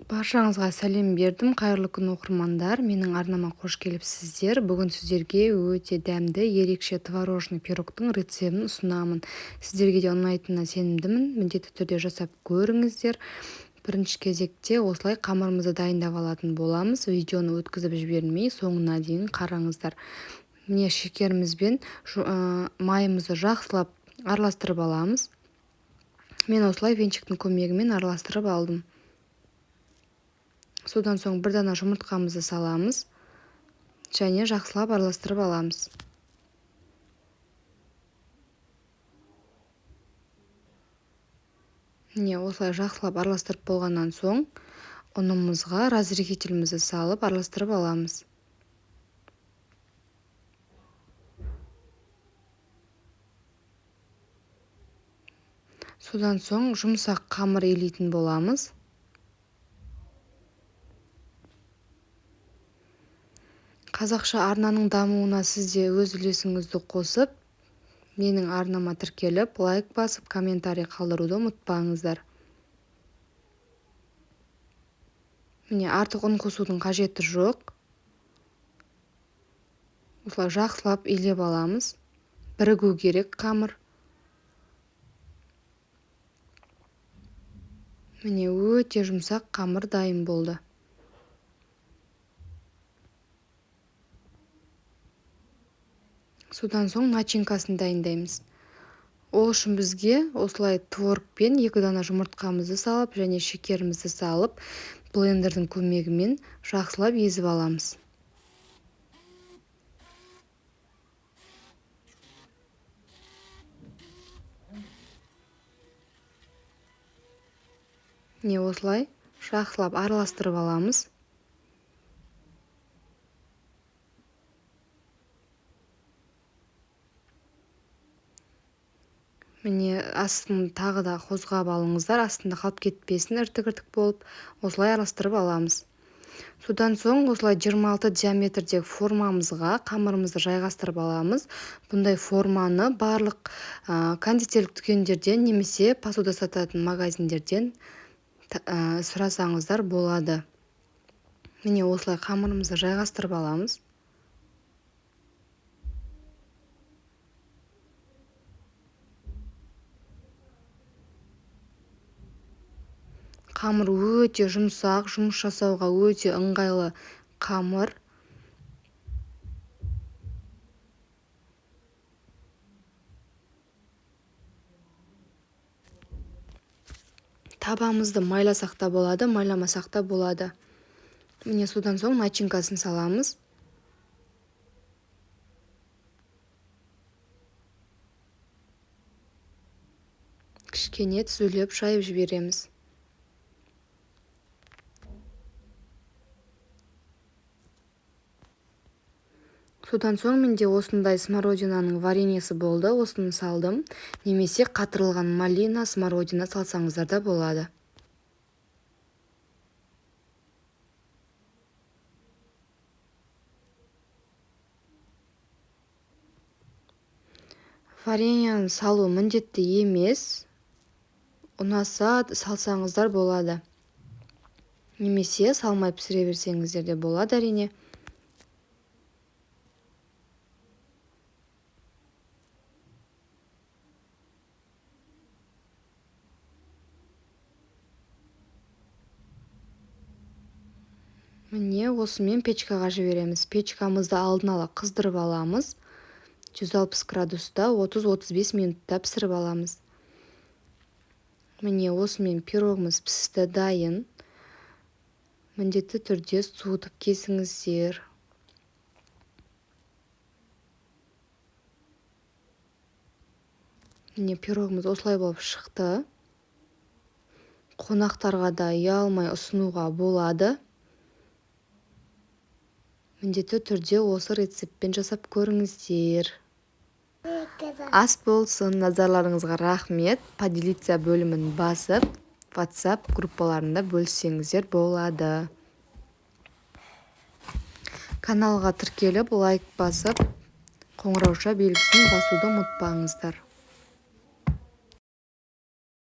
Баршаңызға сәлем бердім. Қайырлы күн оқырмандар. Менің арнама қош келіпсіздер. Бүгін сіздерге өте дәмді, ерекше творожный пирогтың рецебін ұсынамын. Сіздерге де ұнайтынына сенімдімін. Міндетті түрде жасап көріңіздер. Бірінші кезекте осылай қамырымызды дайындап алатын боламыз. Видеоны өткізіп жібермей, соңына дейін қараңыздар. Міне шекерімізбен майымызды жақсылап араластырып аламыз. Мен осылай венчиктің көмегімен араластырып алдым. Содан соң бір дана жұмыртқамызды саламыз және жақсылап араластырып аламыз. Міне осылай жақсылап араластырып болғаннан соң ұнымызға разрыхителімізді салып араластырып аламыз. Содан соң жұмсақ қамыр илейтін боламыз. Қазақша арнаның дамуына сізде өз үлесіңізді қосып, менің арнама тіркеліп, лайк басып, комментарий қалдыруды ұмытпаңыздар. Міне артық ұн қосудың қажеті жоқ. Осылай жақсылап илеп аламыз. Бірігу керек қамыр. Міне өте жұмсақ қамыр дайын болды. Содан соң начинкасын дайындаймыз. Ол үшін бізге осылай творогпен 2 дана жұмыртқамызды салып және шекерімізді салып, блендердің көмегімен жақсылап езіп аламыз. Міне осылай жақсылап араластырып аламыз. Міне астын тағы да қозғап алыңыздар, астында қалып кетпесін, іртік-іртік болып, осылай араластырып аламыз. Содан соң осылай 26 диаметрдегі формамызға қамырымызды жайғастырып аламыз. Бұндай форманы барлық кондитерлік дүкендерден немесе посуда сататын магазиндерден сұрасаңыздар болады. Міне осылай қамырымызды жайғастырып аламыз. Қамыр өте жұмсақ, жұмыс жасауға өте ыңғайлы қамыр. Табамызды майласақ та болады, майламасақ та болады. Міне содан соң начинкасын саламыз. Кішкене түзулеп шайып жібереміз. Содан соң менде осындай смородинаның вареньесі болды, осыны салдым. Немесе қатырылған малина, смородина салсаңыздар да болады. Вареньені салу міндетті емес, ұнаса салсаңыздар болады. Немесе салмай пісіре берсеңіздер де болады әрине. Міне осымен печкаға жібереміз. Печкамызды алдын ала қыздырып аламыз. 160 градуста 30-35 минутта пісіріп аламыз. Міне осымен пирогымыз пісті, дайын. Міндетті түрде суытып кесіңіздер. Міне пирогымыз осылай болып шықты. Қонақтарға да ұялмай ұсынуға болады. Міндетті түрде осы рецептпен жасап көріңіздер. Ас болсын, назарларыңызға рахмет. Поделиться бөлімін басып, WhatsApp группаларында бөліссеңіздер болады. Каналға тіркеліп, лайк басып, қоңырауша белгісін басуды ұмытпаңыздар.